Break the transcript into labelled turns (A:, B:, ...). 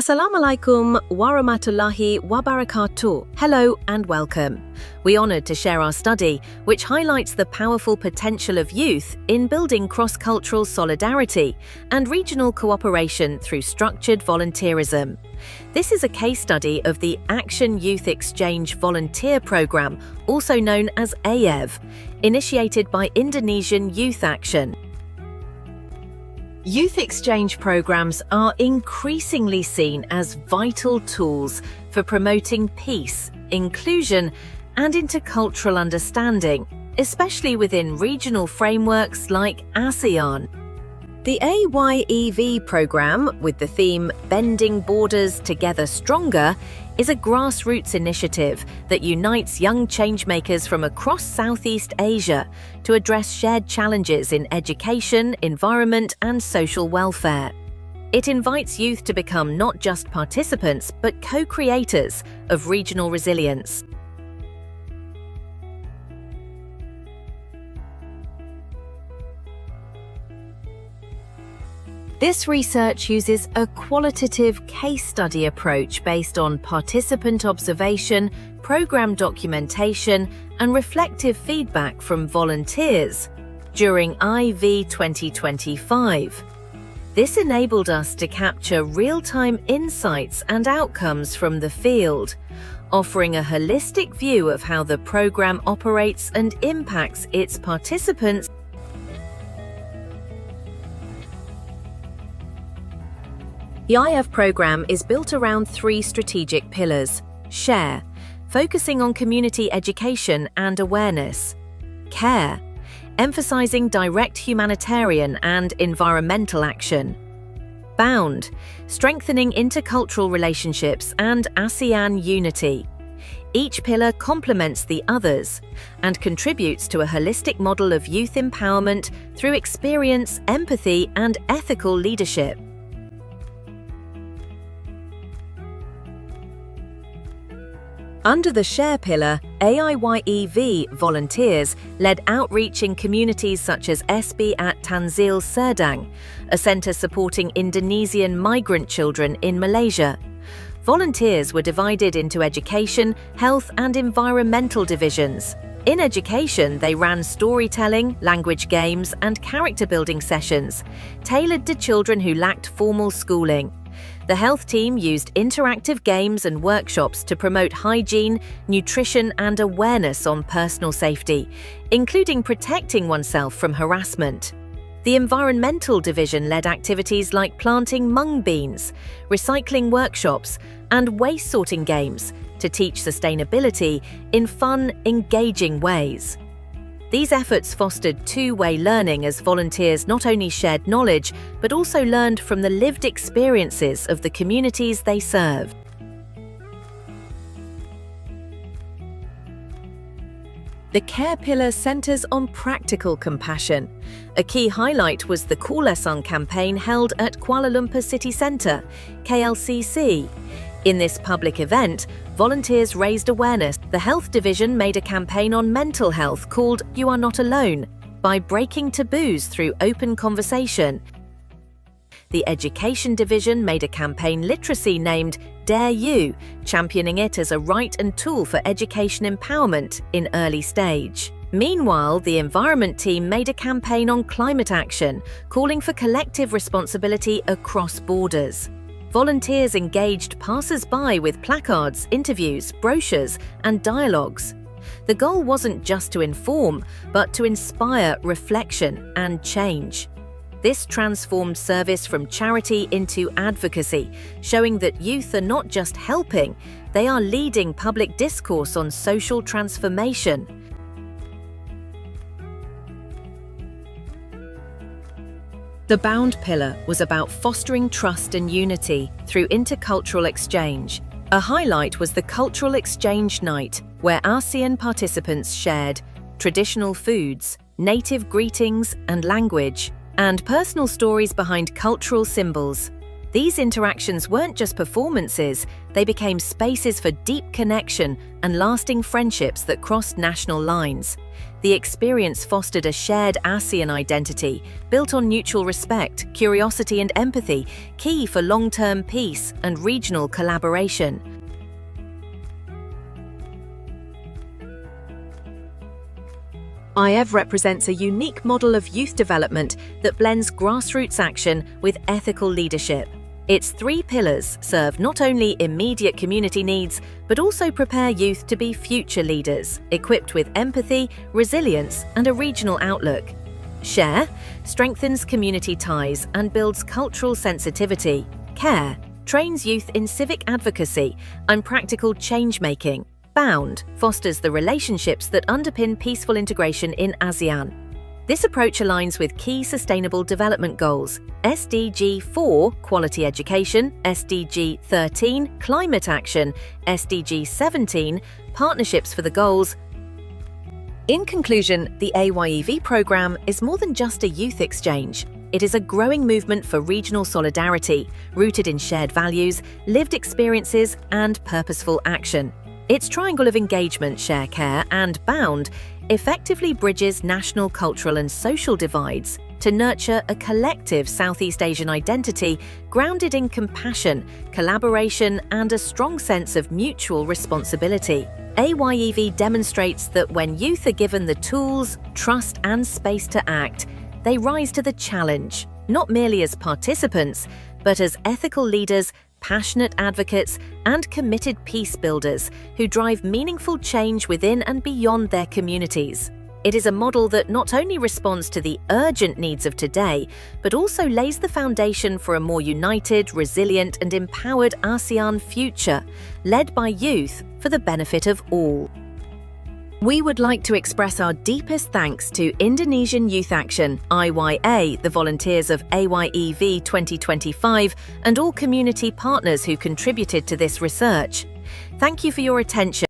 A: Assalamualaikum warahmatullahi wabarakatuh. Hello and welcome. We're honored to share our study, which highlights the powerful potential of youth in building cross-cultural solidarity and regional cooperation through structured volunteerism. This is a case study of the Action Youth Exchange Volunteer Program, also known as AYEV, initiated by Indonesian Youth Action. Youth exchange programs are increasingly seen as vital tools for promoting peace, inclusion, and intercultural understanding, especially within regional frameworks like ASEAN. The AYEV program, with the theme Bending Borders Together Stronger, is a grassroots initiative that unites young changemakers from across Southeast Asia to address shared challenges in education, environment, and social welfare. It invites youth to become not just participants, but co-creators of regional resilience. This research uses a qualitative case study approach based on participant observation, program documentation, and reflective feedback from volunteers during IVE 2025. This enabled us to capture real-time insights and outcomes from the field, offering a holistic view of how the program operates and impacts its participants. The INDONESIan program is built around three strategic pillars: share, focusing on community education and awareness; care, emphasizing direct humanitarian and environmental action; bound, strengthening intercultural relationships and ASEAN unity. Each pillar complements the others and contributes to a holistic model of youth empowerment through experience, empathy, and ethical leadership. Under the share pillar, AYEV volunteers led outreach in communities such as SB at Tanzil Serdang, a center supporting Indonesian migrant children in Malaysia. Volunteers were divided into education, health, and environmental divisions. In education, they ran storytelling, language games, and character-building sessions, tailored to children who lacked formal schooling. The health team used interactive games and workshops to promote hygiene, nutrition, and awareness on personal safety, including protecting oneself from harassment. The environmental division led activities like planting mung beans, recycling workshops, and waste sorting games to teach sustainability in fun, engaging ways. These efforts fostered two-way learning as volunteers not only shared knowledge, but also learned from the lived experiences of the communities they serve. The care pillar centers on practical compassion. A key highlight was the Kulesang campaign held at Kuala Lumpur City Centre, KLCC. In this public event, volunteers raised awareness. The health division made a campaign on mental health called You Are Not Alone by breaking taboos through open conversation. The education division made a campaign literacy named Dare You, championing it as a right and tool for education empowerment in early stage. Meanwhile, the environment team made a campaign on climate action, calling for collective responsibility across borders. Volunteers engaged passers-by with placards, interviews, brochures, and dialogues. The goal wasn't just to inform, but to inspire reflection and change. This transformed service from charity into advocacy, showing that youth are not just helping, they are leading public discourse on social transformation. The bound pillar was about fostering trust and unity through intercultural exchange. A highlight was the Cultural Exchange Night, where ASEAN participants shared traditional foods, native greetings and language, and personal stories behind cultural symbols. These interactions weren't just performances, they became spaces for deep connection and lasting friendships that crossed national lines. The experience fostered a shared ASEAN identity, built on mutual respect, curiosity and empathy, key for long-term peace and regional collaboration. IYEV represents a unique model of youth development that blends grassroots action with ethical leadership. Its 3 pillars serve not only immediate community needs, but also prepare youth to be future leaders, equipped with empathy, resilience, and a regional outlook. Share strengthens community ties and builds cultural sensitivity. Care trains youth in civic advocacy and practical change-making. Bound fosters the relationships that underpin peaceful integration in ASEAN. This approach aligns with key Sustainable Development Goals, SDG 4 Quality Education, SDG 13 Climate Action, SDG 17 Partnerships for the Goals. In conclusion, the AYEV program is more than just a youth exchange. It is a growing movement for regional solidarity, rooted in shared values, lived experiences, and purposeful action. Its triangle of engagement, share, care, and bound effectively bridges national, cultural, and social divides to nurture a collective Southeast Asian identity grounded in compassion, collaboration, and a strong sense of mutual responsibility. AYEV demonstrates that when youth are given the tools, trust, and space to act, they rise to the challenge, not merely as participants, but as ethical leaders, passionate advocates, and committed peace builders who drive meaningful change within and beyond their communities. It is a model that not only responds to the urgent needs of today, but also lays the foundation for a more united, resilient, and empowered ASEAN future, led by youth for the benefit of all. We would like to express our deepest thanks to Indonesian Youth Action, IYA, the volunteers of AYEV 2025, and all community partners who contributed to this research. Thank you for your attention.